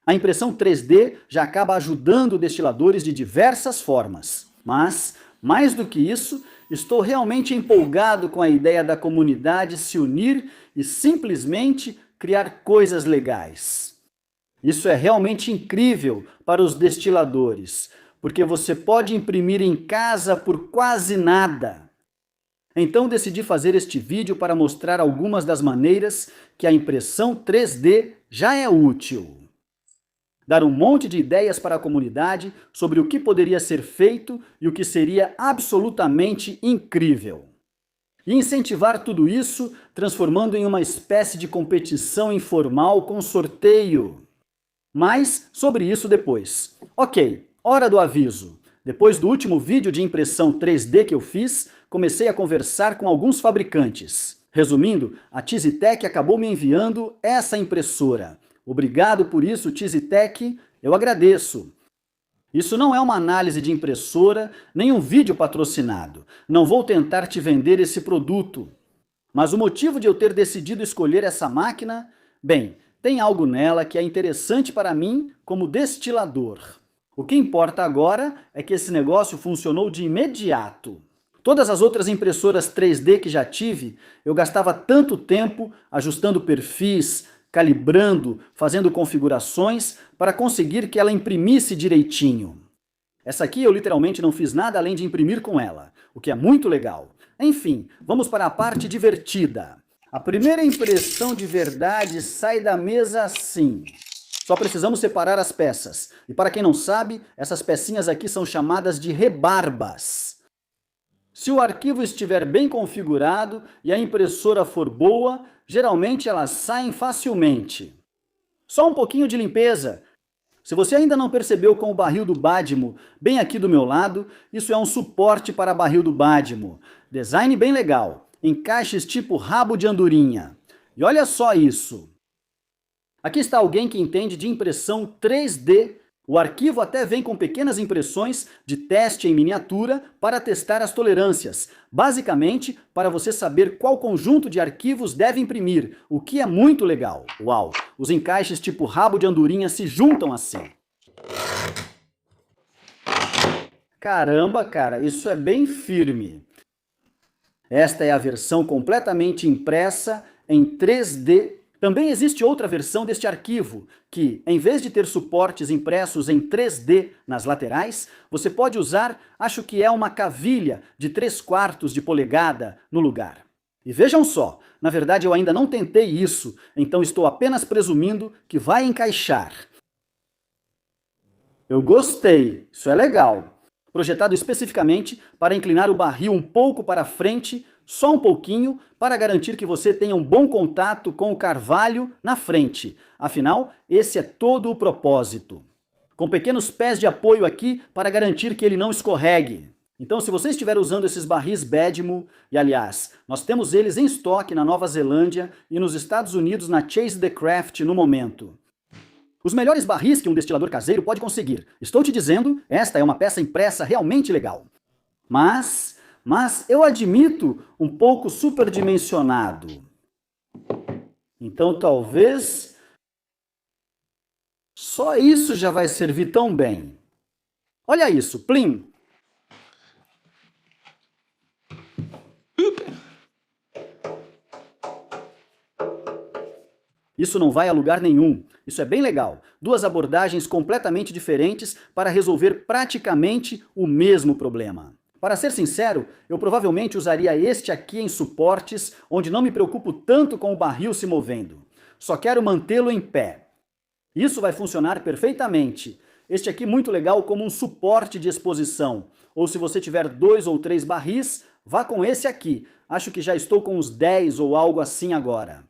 A impressão 3D já acaba ajudando destiladores de diversas formas. Mas, mais do que isso, estou realmente empolgado com a ideia da comunidade se unir e simplesmente criar coisas legais. Isso é realmente incrível para os destiladores, porque você pode imprimir em casa por quase nada. Então decidi fazer este vídeo para mostrar algumas das maneiras que a impressão 3D já é útil. Dar um monte de ideias para a comunidade sobre o que poderia ser feito e o que seria absolutamente incrível. E incentivar tudo isso, transformando em uma espécie de competição informal com sorteio. Mas sobre isso depois. Ok, hora do aviso. Depois do último vídeo de impressão 3D que eu fiz, comecei a conversar com alguns fabricantes. Resumindo, a TiziTech acabou me enviando essa impressora. Obrigado por isso, TiziTech, eu agradeço. Isso não é uma análise de impressora, nem um vídeo patrocinado. Não vou tentar te vender esse produto. Mas o motivo de eu ter decidido escolher essa máquina, bem, tem algo nela que é interessante para mim como destilador. O que importa agora é que esse negócio funcionou de imediato. Todas as outras impressoras 3D que já tive, eu gastava tanto tempo ajustando perfis, calibrando, fazendo configurações para conseguir que ela imprimisse direitinho. Essa aqui eu literalmente não fiz nada além de imprimir com ela, o que é muito legal. Enfim, vamos para a parte divertida. A primeira impressão de verdade sai da mesa assim. Só precisamos separar as peças. E para quem não sabe, essas pecinhas aqui são chamadas de rebarbas. Se o arquivo estiver bem configurado e a impressora for boa, geralmente elas saem facilmente. Só um pouquinho de limpeza. Se você ainda não percebeu com o barril do Badmo, bem aqui do meu lado, isso é um suporte para barril do Badmo. Design bem legal, encaixes tipo rabo de andorinha. E olha só isso. Aqui está alguém que entende de impressão 3D. O arquivo até vem com pequenas impressões de teste em miniatura para testar as tolerâncias. Basicamente, para você saber qual conjunto de arquivos deve imprimir, o que é muito legal. Uau! Os encaixes tipo rabo de andorinha se juntam assim. Caramba, cara, isso é bem firme. Esta é a versão completamente impressa em 3D. Também existe outra versão deste arquivo, que, em vez de ter suportes impressos em 3D nas laterais, você pode usar, acho que é uma cavilha de 3/4 de polegada no lugar. E vejam só, na verdade eu ainda não tentei isso, então estou apenas presumindo que vai encaixar. Eu gostei, isso é legal. Projetado especificamente para inclinar o barril um pouco para frente, só um pouquinho, para garantir que você tenha um bom contato com o carvalho na frente. Afinal, esse é todo o propósito. Com pequenos pés de apoio aqui para garantir que ele não escorregue. Então, se você estiver usando esses barris Badmo, e aliás, nós temos eles em estoque na Nova Zelândia e nos Estados Unidos na Chase the Craft no momento. Os melhores barris que um destilador caseiro pode conseguir. Estou te dizendo, esta é uma peça impressa realmente legal. Mas eu admito um pouco superdimensionado. Então talvez só isso já vai servir tão bem. Olha isso, plim! Isso não vai a lugar nenhum. Isso é bem legal. Duas abordagens completamente diferentes para resolver praticamente o mesmo problema. Para ser sincero, eu provavelmente usaria este aqui em suportes, onde não me preocupo tanto com o barril se movendo. Só quero mantê-lo em pé. Isso vai funcionar perfeitamente. Este aqui muito legal como um suporte de exposição. Ou se você tiver 2 ou 3 barris, vá com esse aqui. Acho que já estou com uns 10 ou algo assim agora.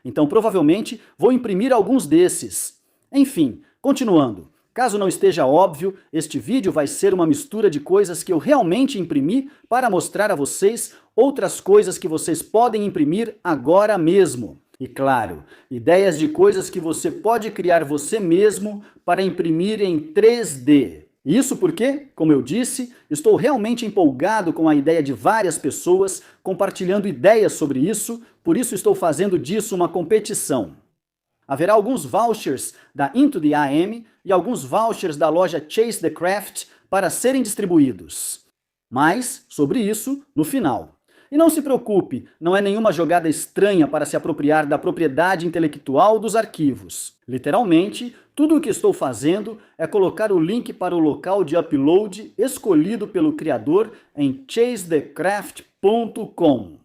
Então provavelmente vou imprimir alguns desses. Enfim, continuando. Caso não esteja óbvio, este vídeo vai ser uma mistura de coisas que eu realmente imprimi para mostrar a vocês outras coisas que vocês podem imprimir agora mesmo. E claro, ideias de coisas que você pode criar você mesmo para imprimir em 3D. Isso porque, como eu disse, estou realmente empolgado com a ideia de várias pessoas compartilhando ideias sobre isso, por isso estou fazendo disso uma competição. Haverá alguns vouchers da Into the AM e alguns vouchers da loja Chase the Craft para serem distribuídos. Mas sobre isso no final. E não se preocupe, não é nenhuma jogada estranha para se apropriar da propriedade intelectual dos arquivos. Literalmente, tudo o que estou fazendo é colocar o link para o local de upload escolhido pelo criador em chasethecraft.com.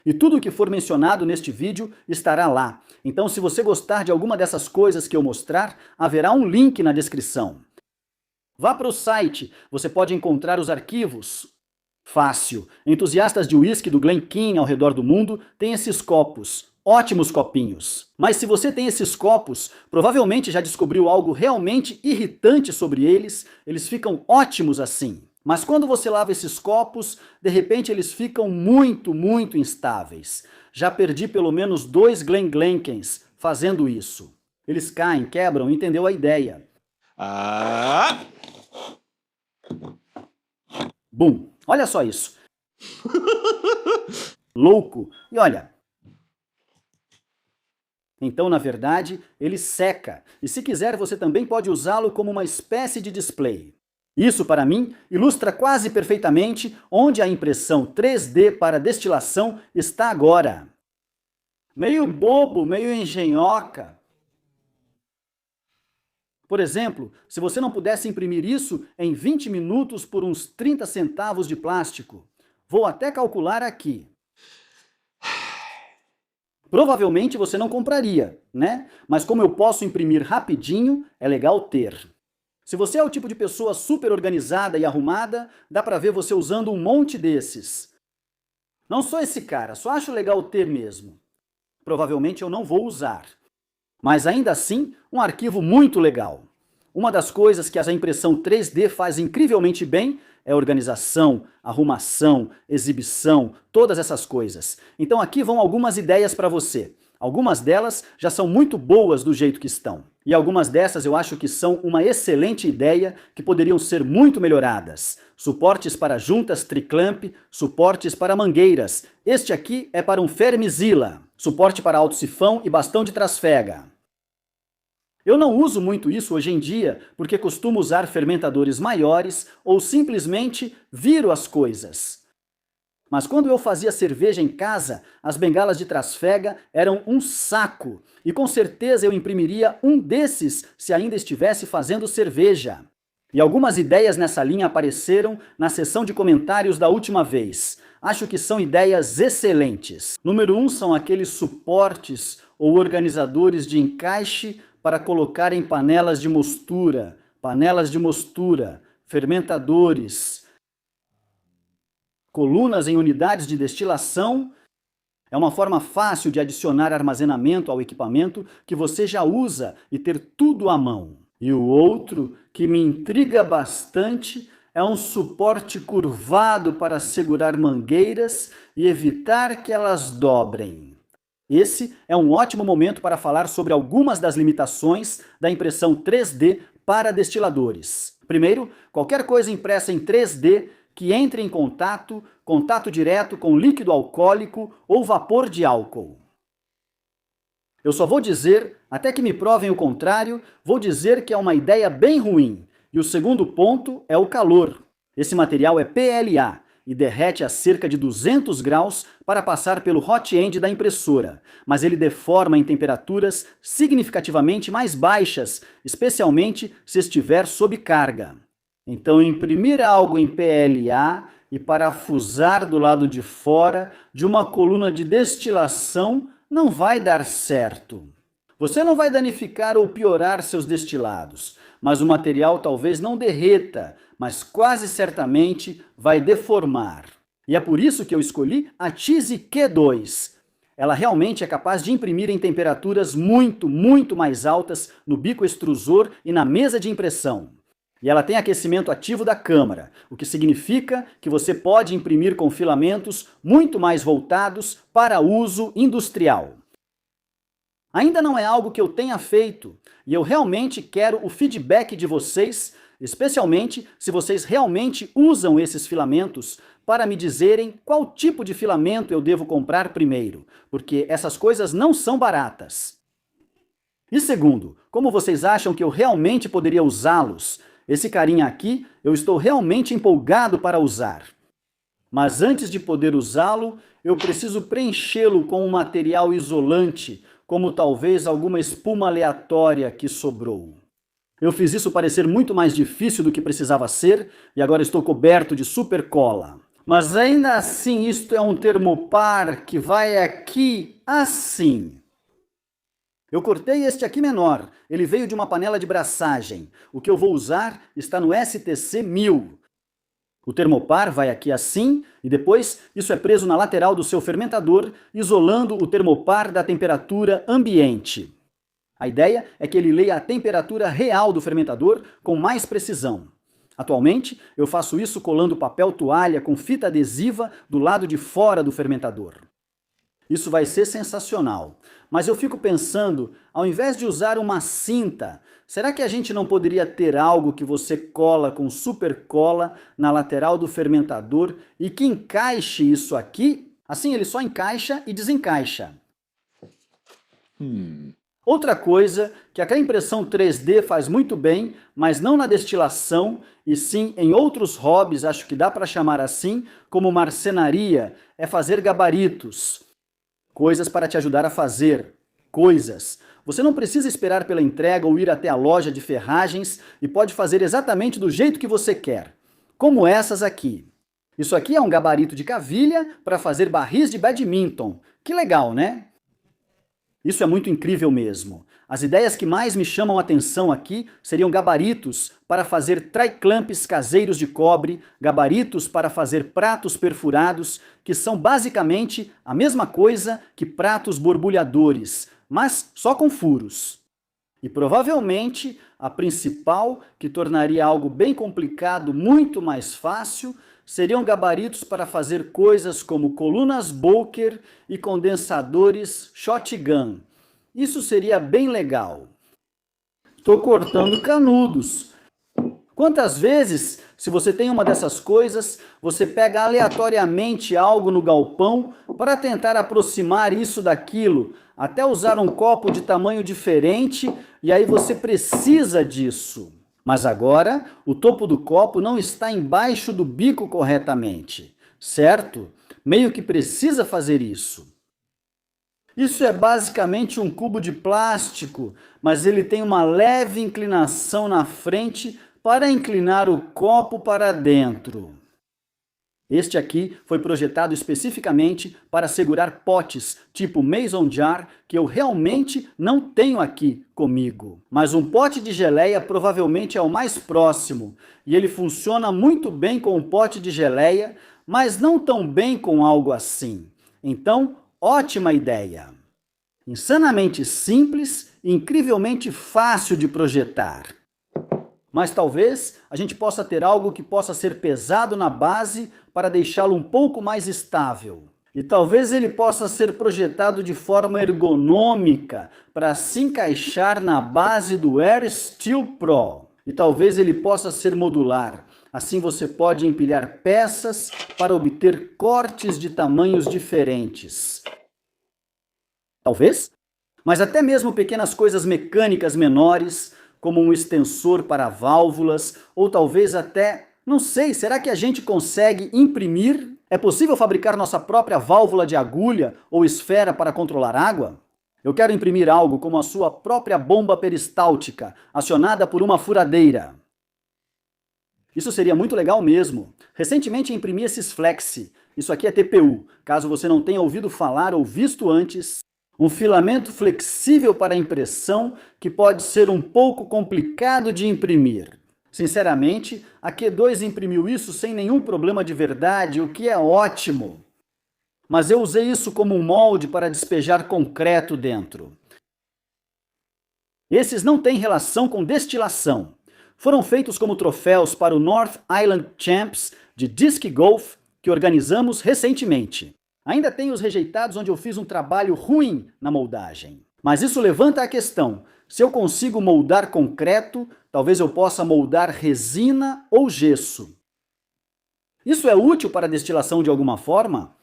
E tudo o que for mencionado neste vídeo estará lá. Então, se você gostar de alguma dessas coisas que eu mostrar, haverá um link na descrição. Vá para o site, você pode encontrar os arquivos. Fácil. Entusiastas de uísque do Glencairn ao redor do mundo têm esses copos. Ótimos copinhos. Mas se você tem esses copos, provavelmente já descobriu algo realmente irritante sobre eles. Eles ficam ótimos assim. Mas quando você lava esses copos, de repente eles ficam muito instáveis. Já perdi pelo menos 2 Glencairns fazendo isso. Eles caem, quebram, entendeu a ideia? Bum! Olha só isso. Louco. E olha. Então, na verdade, ele seca. E se quiser, você também pode usá-lo como uma espécie de display. Isso, para mim, ilustra quase perfeitamente onde a impressão 3D para destilação está agora. Meio bobo, meio engenhoca. Por exemplo, se você não pudesse imprimir isso em 20 minutos por uns 30 centavos de plástico, vou até calcular aqui. Provavelmente você não compraria, né? Mas como eu posso imprimir rapidinho, é legal ter. Se você é o tipo de pessoa super organizada e arrumada, dá pra ver você usando um monte desses. Não sou esse cara, só acho legal ter mesmo. Provavelmente eu não vou usar. Mas ainda assim, um arquivo muito legal. Uma das coisas que a impressão 3D faz incrivelmente bem é organização, arrumação, exibição, todas essas coisas. Então aqui vão algumas ideias para você. Algumas delas já são muito boas do jeito que estão. E algumas dessas eu acho que são uma excelente ideia que poderiam ser muito melhoradas. Suportes para juntas triclamp, suportes para mangueiras. Este aqui é para um Fermizilla. Suporte para autossifão e bastão de trasfega. Eu não uso muito isso hoje em dia, porque costumo usar fermentadores maiores ou simplesmente viro as coisas. Mas quando eu fazia cerveja em casa, as bengalas de trasfega eram um saco, e com certeza eu imprimiria um desses se ainda estivesse fazendo cerveja. E algumas ideias nessa linha apareceram na seção de comentários da última vez. Acho que são ideias excelentes. Número 1 são aqueles suportes ou organizadores de encaixe para colocar em panelas de mostura, fermentadores, colunas em unidades de destilação. É uma forma fácil de adicionar armazenamento ao equipamento que você já usa e ter tudo à mão. E o outro, que me intriga bastante, é um suporte curvado para segurar mangueiras e evitar que elas dobrem. Esse é um ótimo momento para falar sobre algumas das limitações da impressão 3D para destiladores. Primeiro, qualquer coisa impressa em 3D que entre em contato direto com líquido alcoólico ou vapor de álcool. Eu só vou dizer, até que me provem o contrário, vou dizer que é uma ideia bem ruim. E o segundo ponto é o calor. Esse material é PLA e derrete a cerca de 200 graus para passar pelo hot end da impressora, mas ele deforma em temperaturas significativamente mais baixas, especialmente se estiver sob carga. Então, imprimir algo em PLA e parafusar do lado de fora de uma coluna de destilação não vai dar certo. Você não vai danificar ou piorar seus destilados, mas o material talvez não derreta, mas quase certamente vai deformar. E é por isso que eu escolhi a Tizzy Q2. Ela realmente é capaz de imprimir em temperaturas muito mais altas no bico extrusor e na mesa de impressão. E ela tem aquecimento ativo da câmara, o que significa que você pode imprimir com filamentos muito mais voltados para uso industrial. Ainda não é algo que eu tenha feito, e eu realmente quero o feedback de vocês, especialmente se vocês realmente usam esses filamentos, para me dizerem qual tipo de filamento eu devo comprar primeiro, porque essas coisas não são baratas. E segundo, como vocês acham que eu realmente poderia usá-los? Esse carinha aqui, eu estou realmente empolgado para usar. Mas antes de poder usá-lo, eu preciso preenchê-lo com um material isolante, como talvez alguma espuma aleatória que sobrou. Eu fiz isso parecer muito mais difícil do que precisava ser, e agora estou coberto de super cola. Mas ainda assim, isto é um termopar que vai aqui assim. Eu cortei este aqui menor, ele veio de uma panela de braçagem. O que eu vou usar está no STC 1000. O termopar vai aqui assim, e depois isso é preso na lateral do seu fermentador, isolando o termopar da temperatura ambiente. A ideia é que ele leia a temperatura real do fermentador com mais precisão. Atualmente, eu faço isso colando papel toalha com fita adesiva do lado de fora do fermentador. Isso vai ser sensacional. Mas eu fico pensando, ao invés de usar uma cinta, será que a gente não poderia ter algo que você cola com super cola na lateral do fermentador e que encaixe isso aqui? Assim ele só encaixa e desencaixa. Outra coisa que a impressão 3D faz muito bem, mas não na destilação, e sim em outros hobbies, acho que dá para chamar assim, como marcenaria, é fazer gabaritos. Coisas para te ajudar a fazer. Coisas. Você não precisa esperar pela entrega ou ir até a loja de ferragens e pode fazer exatamente do jeito que você quer. Como essas aqui. Isso aqui é um gabarito de cavilha para fazer barris de badminton. Que legal, né? Isso é muito incrível mesmo. As ideias que mais me chamam a atenção aqui seriam gabaritos para fazer triclamps caseiros de cobre, gabaritos para fazer pratos perfurados, que são basicamente a mesma coisa que pratos borbulhadores, mas só com furos. E provavelmente a principal, que tornaria algo bem complicado muito mais fácil, seriam gabaritos para fazer coisas como colunas Boker e condensadores shotgun. Isso seria bem legal. Estou cortando canudos. Quantas vezes, se você tem uma dessas coisas, você pega aleatoriamente algo no galpão para tentar aproximar isso daquilo, até usar um copo de tamanho diferente, e aí você precisa disso. Mas agora, o topo do copo não está embaixo do bico corretamente, certo? Meio que precisa fazer isso. Isso é basicamente um cubo de plástico, mas ele tem uma leve inclinação na frente para inclinar o copo para dentro. Este aqui foi projetado especificamente para segurar potes tipo Mason Jar, que eu realmente não tenho aqui comigo. Mas um pote de geleia provavelmente é o mais próximo, e ele funciona muito bem com um pote de geleia, mas não tão bem com algo assim. Então, ótima ideia! Insanamente simples e incrivelmente fácil de projetar. Mas talvez a gente possa ter algo que possa ser pesado na base para deixá-lo um pouco mais estável. E talvez ele possa ser projetado de forma ergonômica para se encaixar na base do Air Steel Pro. E talvez ele possa ser modular. Assim você pode empilhar peças para obter cortes de tamanhos diferentes. Talvez? Mas até mesmo pequenas coisas mecânicas menores, como um extensor para válvulas, ou talvez até, não sei, será que a gente consegue imprimir? É possível fabricar nossa própria válvula de agulha ou esfera para controlar água? Eu quero imprimir algo como a sua própria bomba peristáltica, acionada por uma furadeira. Isso seria muito legal mesmo. Recentemente imprimi esses Flexi. Isso aqui é TPU, caso você não tenha ouvido falar ou visto antes. Um filamento flexível para impressão que pode ser um pouco complicado de imprimir. Sinceramente, a Q2 imprimiu isso sem nenhum problema de verdade, o que é ótimo. Mas eu usei isso como um molde para despejar concreto dentro. Esses não têm relação com destilação. Foram feitos como troféus para o North Island Champs de Disc Golf que organizamos recentemente. Ainda tem os rejeitados onde eu fiz um trabalho ruim na moldagem. Mas isso levanta a questão, se eu consigo moldar concreto, talvez eu possa moldar resina ou gesso. Isso é útil para a destilação de alguma forma?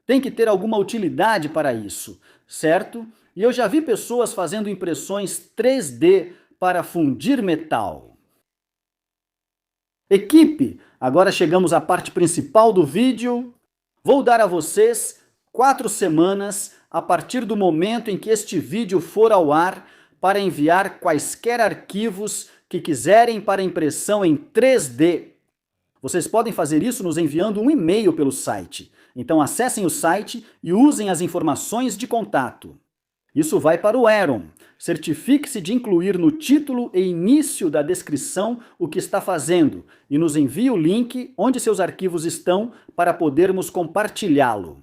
Tem que ter alguma utilidade para isso, certo? E eu já vi pessoas fazendo impressões 3D para fundir metal. Equipe, agora chegamos à parte principal do vídeo. Vou dar a vocês 4 semanas a partir do momento em que este vídeo for ao ar para enviar quaisquer arquivos que quiserem para impressão em 3D. Vocês podem fazer isso nos enviando um e-mail pelo site. Então acessem o site e usem as informações de contato. Isso vai para o Aaron. Certifique-se de incluir no título e início da descrição o que está fazendo e nos envie o link onde seus arquivos estão para podermos compartilhá-lo.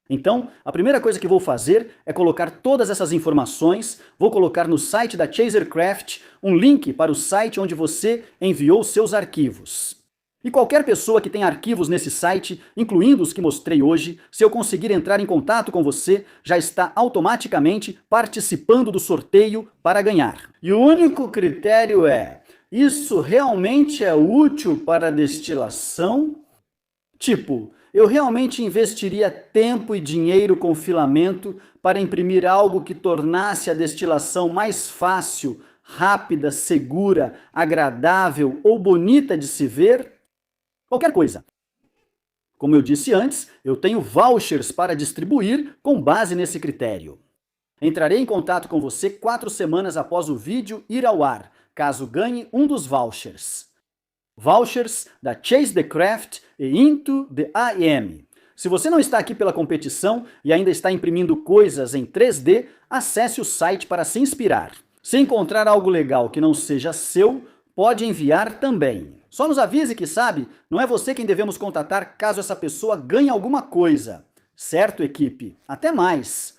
Então, a primeira coisa que vou fazer é colocar todas essas informações, vou colocar no site da Chasercraft um link para o site onde você enviou seus arquivos. E qualquer pessoa que tenha arquivos nesse site, incluindo os que mostrei hoje, se eu conseguir entrar em contato com você, já está automaticamente participando do sorteio para ganhar. E o único critério é: isso realmente é útil para a destilação? Tipo, eu realmente investiria tempo e dinheiro com filamento para imprimir algo que tornasse a destilação mais fácil, rápida, segura, agradável ou bonita de se ver? Qualquer coisa. Como eu disse antes, eu tenho vouchers para distribuir com base nesse critério. Entrarei em contato com você 4 semanas após o vídeo ir ao ar, caso ganhe um dos vouchers. Vouchers da Chase the Craft e Into the IM. Se você não está aqui pela competição e ainda está imprimindo coisas em 3D, acesse o site para se inspirar. Se encontrar algo legal que não seja seu, pode enviar também. Só nos avise que sabe, não é você quem devemos contatar caso essa pessoa ganhe alguma coisa. Certo, equipe? Até mais!